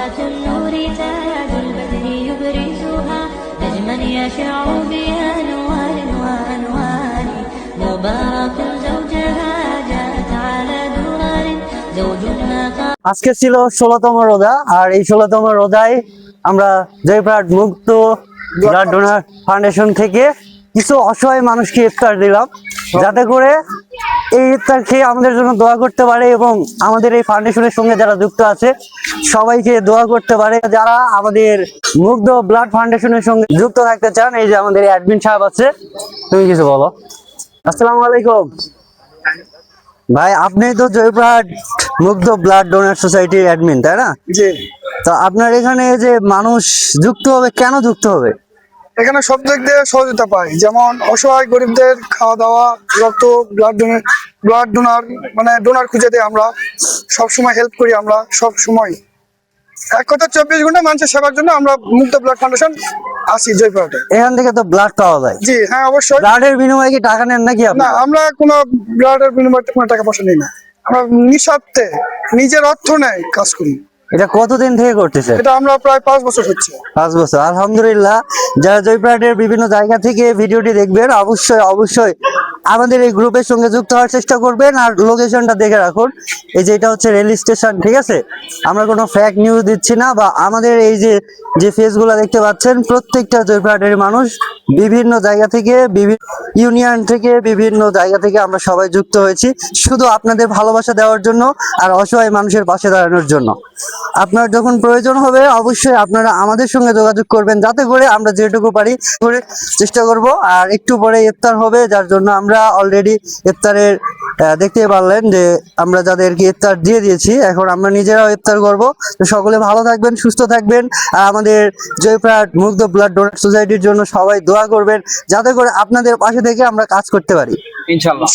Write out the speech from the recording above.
صلاة النور تاج البدر يبرزها نجما يشع بأنوار وأنوار مبارك زوجها جاءت على درر زوج ما আজকে ছিল 16তম রোজা আর এই 16তম রোজায় আমরা জয়পুরহাট মুক্ত ব্লাড ডোনার ফাউন্ডেশন থেকে কিছু অসহায় মানুষকে ইফতার দিলাম, যাতে করে এই ইফতার খেয়ে আমাদের জন্য দোয়া করতে পারে এবং আমাদের এই ফাউন্ডেশনের সঙ্গে যারা যুক্ত আছে সবাইকে দোয়া করতে পারে। যারা আমাদের মুগ্ধ ব্লাড ফাউন্ডেশনের সঙ্গে যুক্ত থাকতে চান, এই যে আমাদের অ্যাডমিন সাহেব আছে, তুমি কিছু বলো। আসসালামু আলাইকুম ভাই, আপনি তো জয়পুরহাট মুগ্ধ ব্লাড ডোনার সোসাইটির অ্যাডমিন, তাই না? জি। তো আপনার এখানে যে মানুষ যুক্ত হবে, কেন যুক্ত হবে? এখানে সব দিক দিয়ে সহযোগিতা পাই, যেমন অসহায় গরিবদের খাওয়া দাওয়া, রক্ত, ব্লাড ডোনার মানে ডোনার খুঁজে দিই আমরা, সবসময় হেল্প করি আমরা সব সময়। এক কথা 24 ঘন্টা মানুষের সেবার জন্য আমরা মুক্ত ব্লাড ফাউন্ডেশন আসি জয়পুরহাটে। এখান থেকে তো ব্লাড পাওয়া যায়। জি হ্যাঁ, অবশ্যই। ব্লাডের বিনিময়ে কি টাকা নেন নাকি আপনি? না, আমরা কোনো ব্লাডের বিনিময়ে কোনো টাকা পয়সা নিই না, আমরা নিঃস্বার্থে নিজের অর্থ নেয় কাজ করি। এটা কতদিন থেকে করতেছে? এটা আমরা প্রায় 5 বছর হচ্ছে। 5 বছর, আলহামদুলিল্লাহ। যারা জয়পুরহাটের বিভিন্ন জায়গা থেকে ভিডিওটি দেখবেন, অবশ্যই অবশ্যই আমাদের এই গ্রুপের সঙ্গে যুক্ত হওয়ার চেষ্টা করবেন। আর লোকেশনটা দেখে রাখুন, এই যে এটা হচ্ছে রেল স্টেশন, ঠিক আছে? আমরা কোনো ফেক নিউজ দিচ্ছি না, বা আমাদের এই যে ফেসগুলো দেখতে পাচ্ছেন, প্রত্যেকটা জয়পুরহাটের মানুষ বিভিন্ন জায়গা থেকে, বিভিন্ন ইউনিয়ন থেকে, বিভিন্ন জায়গা থেকে আমরা সবাই যুক্ত হয়েছি শুধু আপনাদের ভালোবাসা দেওয়ার জন্য আর অসহায় মানুষের পাশে দাঁড়ানোর জন্য। আপনার যখন প্রয়োজন হবে অবশ্যই আপনারা আমাদের সঙ্গে যোগাযোগ করবেন, যাতে করে আমরা যেটুকু পারি করে চেষ্টা করব। আর একটু পরে ইফতার হবে, যার জন্য আমরা অলরেডি ইফতারের দেখতে পারলেন যে আমরা যাদেরকে ইফতার দিয়ে দিয়েছি, এখন আমরা নিজেরাও ইফতার করব। তো সকলে ভালো থাকবেন, সুস্থ থাকবেন, আর আমাদের জয়পুরহাট মুগ্ধ ব্লাড ডোনার সোসাইটির জন্য সবাই দোয়া করবেন, যাতে করে আপনাদের পাশে থেকে আমরা কাজ করতে পারি ইনশাআল্লাহ।